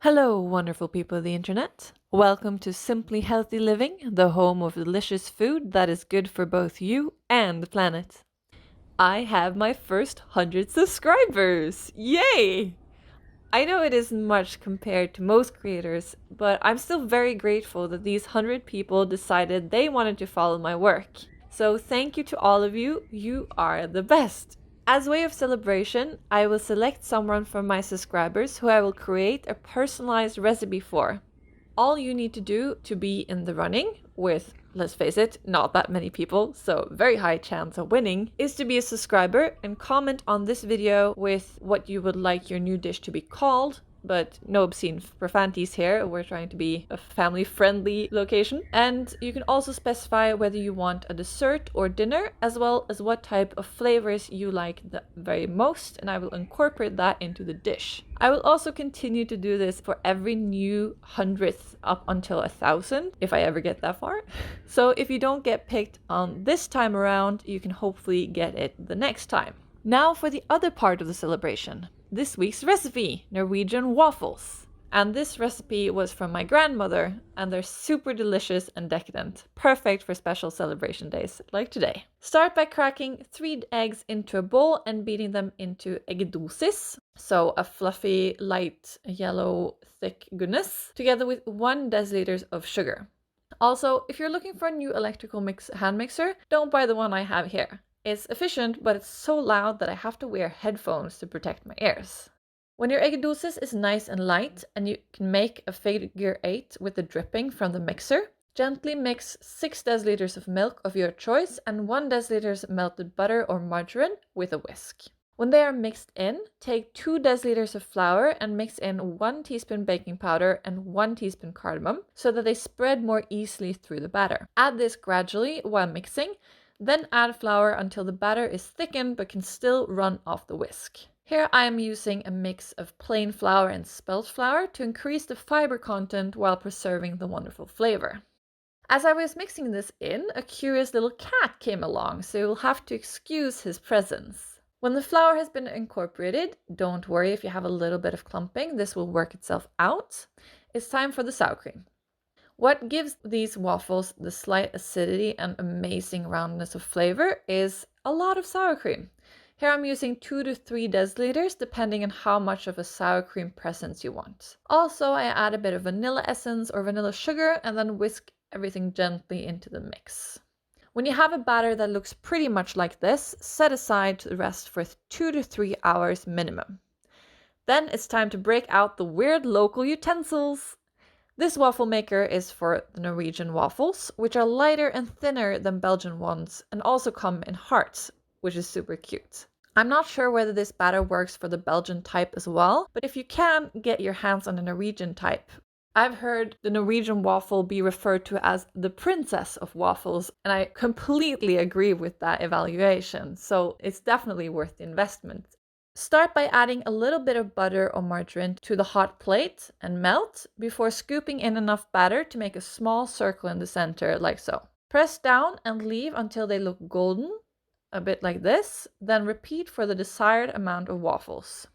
Hello, wonderful people of the internet. Welcome to Simply Healthy Living, the home of delicious food that is good for both you and the planet. I have my first 100 subscribers! Yay! I know it isn't much compared to most creators, but I'm still very grateful that these 100 people decided they wanted to follow my work. So thank you to all of you. You are the best. As way of celebration, I will select someone from my subscribers who I will create a personalized recipe for. All you need to do to be in the running with, let's face it, not that many people, so very high chance of winning, is to be a subscriber and comment on this video with what you would like your new dish to be called. But no obscene profanities here, we're trying to be a family-friendly location. And you can also specify whether you want a dessert or dinner, as well as what type of flavors you like the very most, and I will incorporate that into the dish. I will also continue to do this for every new 100th up until 1,000, if I ever get that far. So if you don't get picked on this time around, you can hopefully get it the next time. Now for the other part of the celebration. This week's recipe, Norwegian waffles. And this recipe was from my grandmother, and they're super delicious and decadent. Perfect for special celebration days like today. Start by cracking 3 eggs into a bowl and beating them into eggedosis, so a fluffy, light, yellow, thick goodness, together with 1 deciliter of sugar. Also, if you're looking for a new electrical hand mixer, don't buy the one I have here. It's efficient, but it's so loud that I have to wear headphones to protect my ears. When your eggedosis is nice and light and you can make a figure 8 with the dripping from the mixer, gently mix 6 deciliters of milk of your choice and 1 deciliter melted butter or margarine with a whisk. When they are mixed in, take 2 deciliters of flour and mix in 1 teaspoon baking powder and 1 teaspoon cardamom so that they spread more easily through the batter. Add this gradually while mixing. Then add flour until the batter is thickened but can still run off the whisk. Here I am using a mix of plain flour and spelt flour to increase the fiber content while preserving the wonderful flavor. As I was mixing this in, a curious little cat came along, so you'll have to excuse his presence. When the flour has been incorporated, don't worry if you have a little bit of clumping, this will work itself out. It's time for the sour cream. What gives these waffles the slight acidity and amazing roundness of flavor is a lot of sour cream. Here I'm using 2 to 3 deciliters depending on how much of a sour cream presence you want. Also, I add a bit of vanilla essence or vanilla sugar and then whisk everything gently into the mix. When you have a batter that looks pretty much like this, set aside to rest for 2 to 3 hours minimum. Then it's time to break out the weird local utensils. This waffle maker is for the Norwegian waffles, which are lighter and thinner than Belgian ones and also come in hearts, which is super cute. I'm not sure whether this batter works for the Belgian type as well, but if you can, get your hands on the Norwegian type. I've heard the Norwegian waffle be referred to as the princess of waffles, and I completely agree with that evaluation, so it's definitely worth the investment. Start by adding a little bit of butter or margarine to the hot plate and melt before scooping in enough batter to make a small circle in the center like so. Press down and leave until they look golden, a bit like this, then repeat for the desired amount of waffles.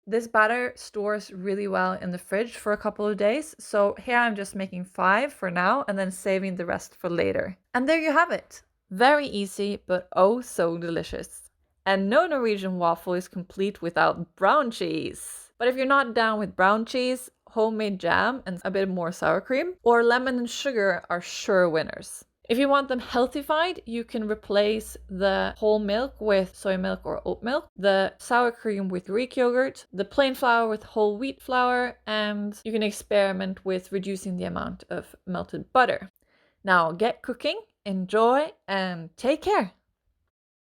This batter stores really well in the fridge for a couple of days, so here I'm just making 5 for now and then saving the rest for later. And there you have it! Very easy, but oh so delicious. And no Norwegian waffle is complete without brown cheese. But if you're not down with brown cheese, homemade jam and a bit more sour cream, or lemon and sugar are sure winners. If you want them healthified, you can replace the whole milk with soy milk or oat milk, the sour cream with Greek yogurt, the plain flour with whole wheat flour, and you can experiment with reducing the amount of melted butter. Now get cooking, enjoy, and take care!